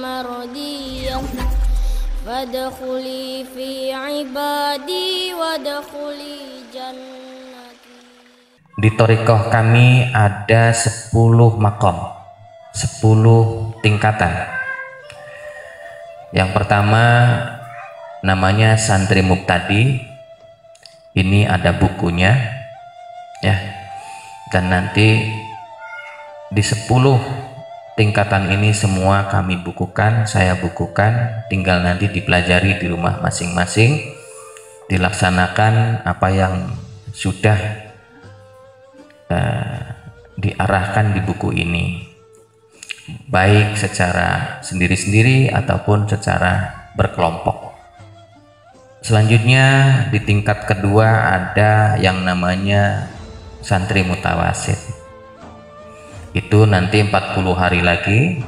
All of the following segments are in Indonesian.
mardiyah fadkhuli fi ibadi wadkhuli jannati. Di thariqah kami ada 10 maqam, 10 tingkatan. Yang pertama namanya santri mubtadi. Ini ada bukunya ya. Dan nanti di 10 tingkatan ini semua kami bukukan, saya bukukan, tinggal nanti dipelajari di rumah masing-masing, dilaksanakan apa yang sudah diarahkan di buku ini, baik secara sendiri-sendiri ataupun secara berkelompok. Selanjutnya di tingkat kedua ada yang namanya santri mutawasid. Itu nanti 40 hari lagi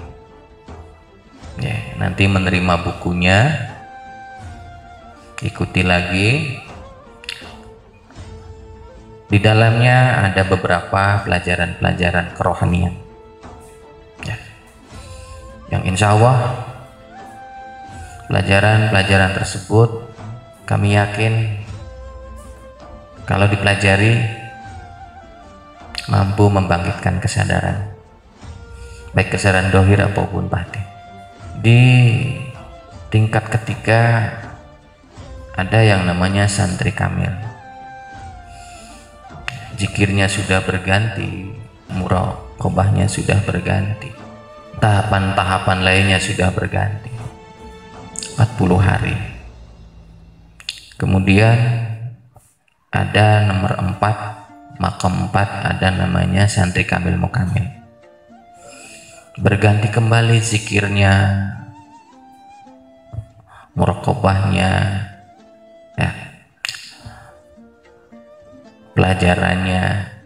ya, nanti menerima bukunya, ikuti lagi. Di dalamnya ada beberapa pelajaran-pelajaran kerohanian ya, yang insya Allah pelajaran-pelajaran tersebut kami yakin kalau dipelajari mampu membangkitkan kesadaran, baik kesadaran dohir apapun batin. Di tingkat ketiga ada yang namanya santri kamil. Zikirnya sudah berganti, muraqabahnya sudah berganti, tahapan-tahapan lainnya sudah berganti, 40 hari. Kemudian ada nomor 4, maqam 4, ada namanya santri kamil mukamil. Berganti kembali zikirnya, muraqabahnya ya, pelajarannya.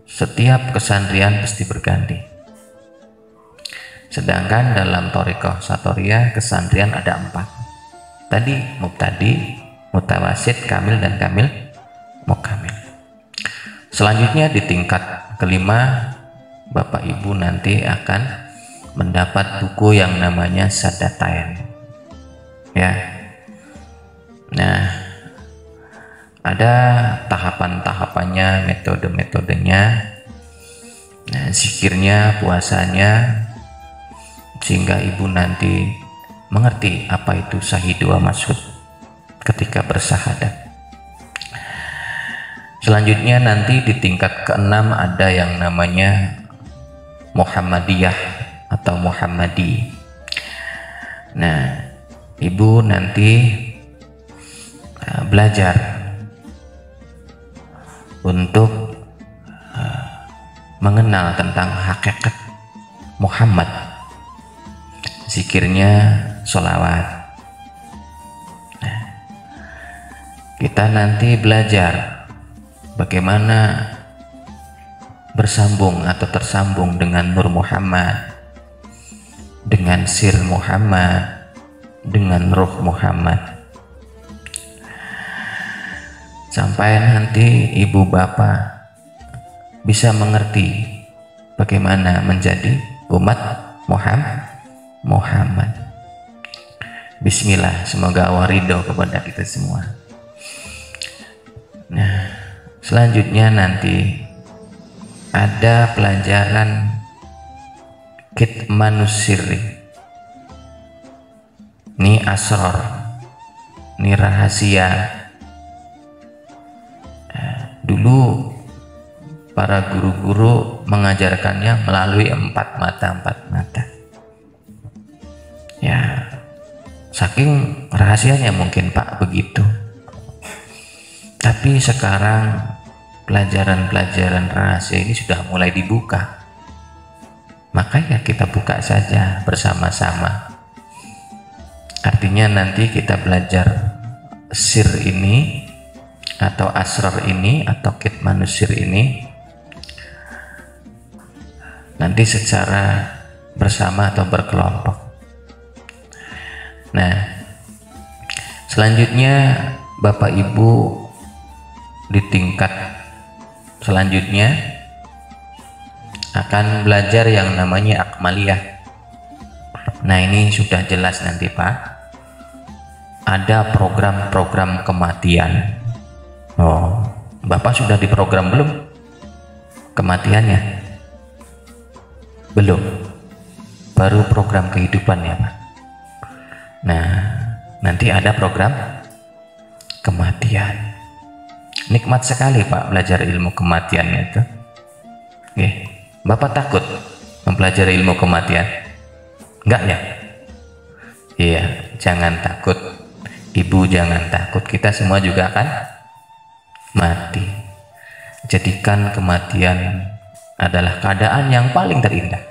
Setiap kesantrian pasti berganti. Sedangkan dalam thariqah satoriyah kesantrian ada 4. Tadi mubtadi, mutawasid, kamil, dan kamil mukamil. Selanjutnya di tingkat kelima, Bapak Ibu nanti akan mendapat buku yang namanya Sadatain ya. Nah, ada tahapan-tahapannya, metode-metodenya, nah, zikirnya, puasanya, sehingga Ibu nanti mengerti apa itu syahidu wa masyhud ketika bersyahadat. Selanjutnya nanti di tingkat keenam ada yang namanya Muhammadiyah atau Muhammadi. Nah, Ibu nanti belajar untuk mengenal tentang hakikat Muhammad. Zikirnya sholawat. Nah, kita nanti belajar bagaimana bersambung atau tersambung dengan Nur Muhammad, dengan Sir Muhammad, dengan Ruh Muhammad, sampai nanti ibu bapak bisa mengerti bagaimana menjadi umat Muhammad. Bismillah, semoga Allah ridho kepada kita semua. Nah, selanjutnya nanti ada pelajaran kitmanus sirri. Ini asror, ini rahasia. Dulu para guru-guru mengajarkannya melalui 4 mata. Ya, saking rahasianya mungkin Pak begitu. Tapi sekarang pelajaran-pelajaran rahasia ini sudah mulai dibuka. Makanya kita buka saja bersama-sama. Artinya nanti kita belajar sir ini atau asrar ini atau kitmanus sir ini nanti secara bersama atau berkelompok. Nah, selanjutnya Bapak Ibu di tingkat selanjutnya akan belajar yang namanya akmaliyah. Nah, ini sudah jelas nanti Pak, ada program-program kematian. Oh, Bapak sudah diprogram belum kematiannya? Belum, baru program kehidupan ya Pak. Nah, nanti ada program kematian. Nikmat sekali Pak belajar ilmu kematiannya itu. Oke, Bapak takut mempelajari ilmu kematian? Enggak ya? Iya, jangan takut. Ibu jangan takut, kita semua juga akan mati. Jadikan kematian adalah keadaan yang paling terindah.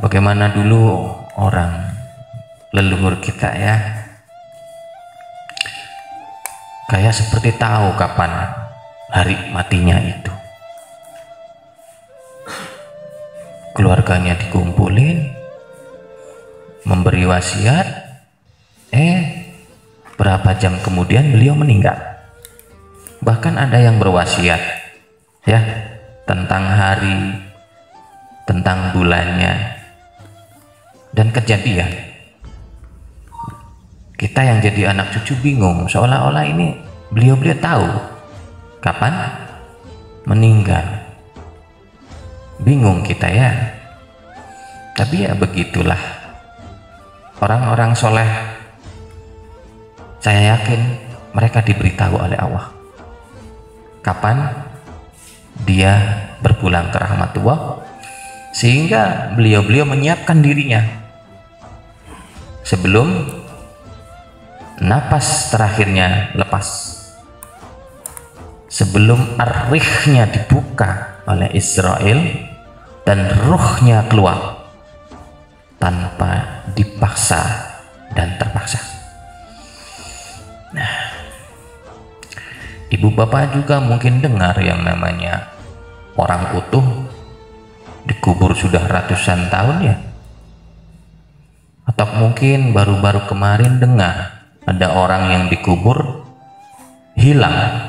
Bagaimana dulu orang leluhur kita ya, kayak seperti tahu kapan hari matinya itu. Keluarganya dikumpulin, memberi wasiat, berapa jam kemudian beliau meninggal. Bahkan ada yang berwasiat ya tentang hari, tentang bulannya, dan kejadian. Kita yang jadi anak cucu bingung, seolah-olah ini beliau-beliau tahu kapan meninggal. Bingung kita ya. Tapi ya begitulah, orang-orang soleh, saya yakin mereka diberitahu oleh Allah kapan dia berpulang ke rahmatullah, sehingga beliau-beliau menyiapkan dirinya sebelum napas terakhirnya lepas, sebelum ar-rihnya dibuka oleh Israel dan ruhnya keluar tanpa dipaksa dan terpaksa. Nah, ibu bapak juga mungkin dengar yang namanya orang utuh dikubur sudah ratusan tahun ya, atau mungkin baru-baru kemarin dengar ada orang yang dikubur hilang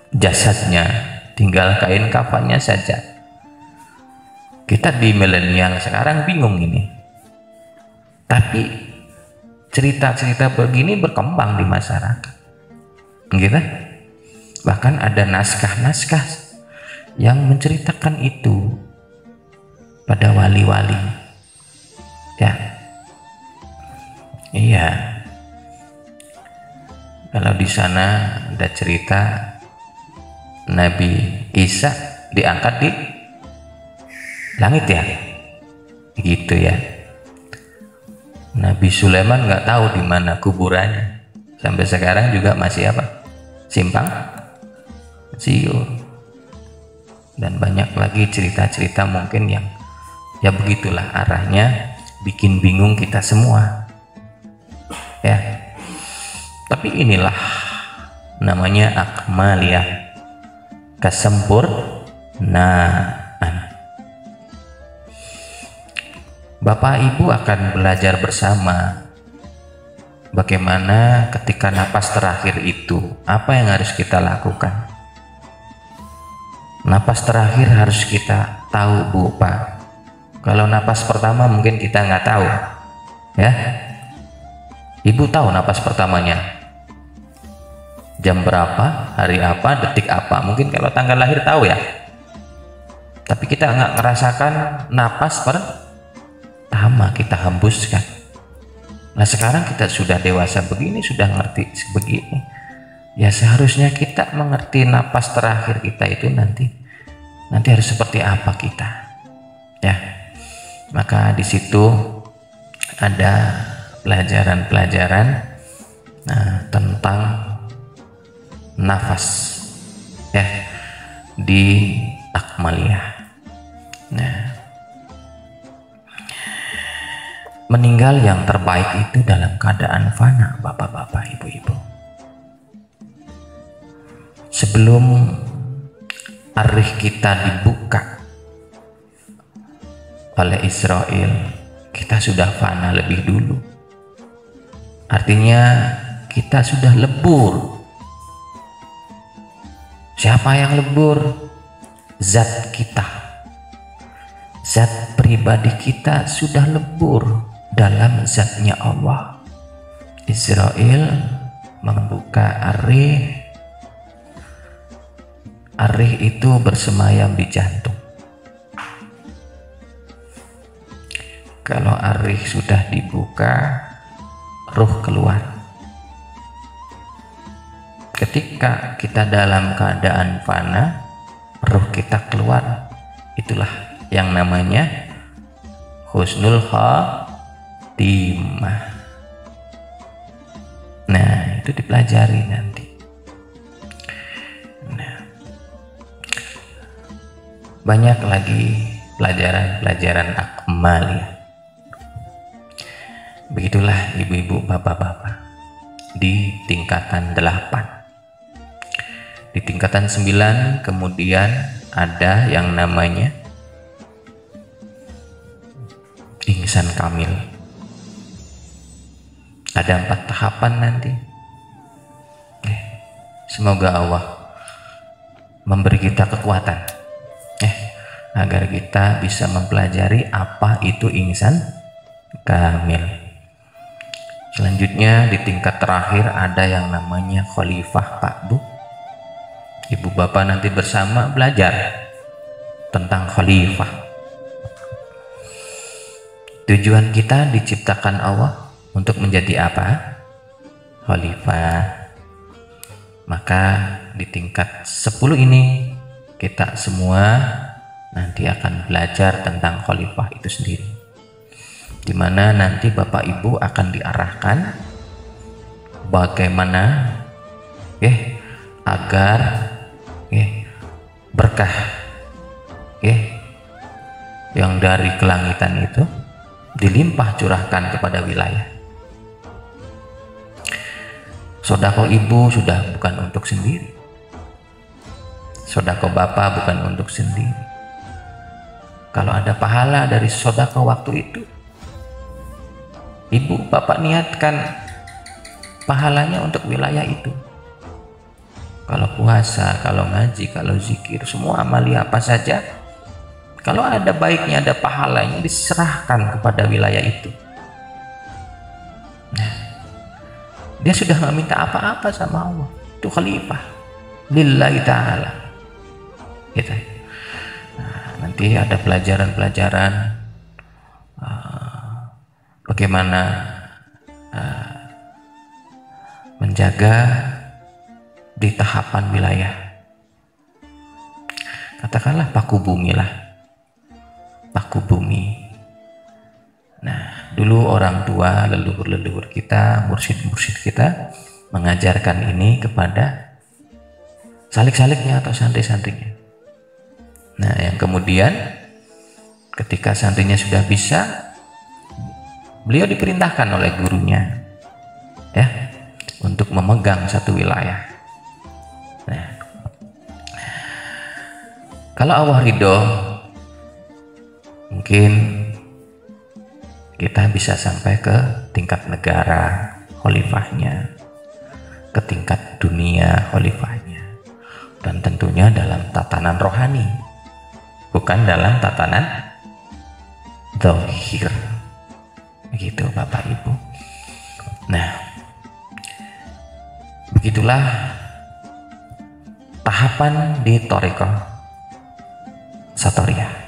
jasadnya, tinggal kain kafannya saja. Kita di milenial sekarang bingung ini, tapi cerita-cerita begini berkembang di masyarakat gitu. Bahkan ada naskah-naskah yang menceritakan itu pada wali-wali ya. Iya, kalau di sana ada cerita Nabi Isa diangkat di langit ya, gitu ya. Nabi Sulaiman nggak tahu di mana kuburannya, sampai sekarang juga masih apa, simpang siur. Dan banyak lagi cerita-cerita mungkin yang ya begitulah arahnya, bikin bingung kita semua ya. Tapi inilah namanya akmaliyah, kesempurnaan. Bapak Ibu akan belajar bersama bagaimana ketika napas terakhir itu, apa yang harus kita lakukan. Napas terakhir harus kita tahu Bu Pak. Kalau napas pertama mungkin kita nggak tahu ya. Ibu tahu napas pertamanya jam berapa, hari apa, detik apa. Mungkin kalau tanggal lahir tahu ya, tapi kita nggak ngerasakan napas pertama kita hembuskan. Nah sekarang kita sudah dewasa begini, sudah ngerti sebegini, ya seharusnya kita mengerti napas terakhir kita itu nanti harus seperti apa kita ya. Maka di situ ada pelajaran-pelajaran tentang nafas ya di akmaliyah. Nah, meninggal yang terbaik itu dalam keadaan fana, bapak-bapak, ibu-ibu. Sebelum arih kita dibuka oleh Israel, kita sudah fana lebih dulu. Artinya kita sudah lebur. Siapa yang lebur? zat kita, zat pribadi kita sudah lebur dalam zatnya Allah. Israel membuka arih itu bersemayam di jantung. Kalau arih sudah dibuka, ruh keluar. Ketika kita dalam keadaan fana, ruh kita keluar. Itulah yang namanya husnul khatimah. Nah, itu dipelajari nanti. Nah, banyak lagi pelajaran-pelajaran akmal ya. Begitulah ibu-ibu, bapak-bapak, di tingkatan 8. Di tingkatan 9 kemudian ada yang namanya ihsan kamil. Ada 4 tahapan nanti. Semoga Allah memberi kita kekuatan agar kita bisa mempelajari apa itu ihsan kamil. Selanjutnya di tingkat terakhir ada yang namanya khalifah, Pak Bu. Ibu bapak nanti bersama belajar tentang khalifah. Tujuan kita diciptakan Allah untuk menjadi apa? Khalifah. Maka di tingkat 10 ini kita semua nanti akan belajar tentang khalifah itu sendiri, di mana nanti Bapak Ibu akan diarahkan bagaimana agar berkah yang dari kelangitan itu dilimpah curahkan kepada wilayah. Sodako ibu sudah bukan untuk sendiri, sodako bapak bukan untuk sendiri. Kalau ada pahala dari sodako waktu itu, ibu bapak niatkan pahalanya untuk wilayah itu. Kalau puasa, kalau ngaji, kalau zikir, semua amalia apa saja, kalau ada baiknya, ada pahalanya, diserahkan kepada wilayah itu. Nah, dia sudah nggak minta apa-apa sama Allah. Itu khalifah lillahi ta'ala gitu. Nah, nanti ada pelajaran-pelajaran bagaimana menjaga di tahapan wilayah. Katakanlah paku bumi lah, paku bumi. Nah, dulu orang tua, leluhur-leluhur kita, mursyid-mursyid kita mengajarkan ini kepada salik-saliknya atau santri-santrinya. Nah, yang kemudian ketika santrinya sudah bisa, beliau diperintahkan oleh gurunya untuk memegang satu wilayah. Nah, kalau Allah ridho, mungkin kita bisa sampai ke tingkat negara khalifahnya, ke tingkat dunia khalifahnya, dan tentunya dalam tatanan rohani, bukan dalam tatanan zahir. Begitu Bapak Ibu. Nah, begitulah tahapan di thariqah Satoriyah.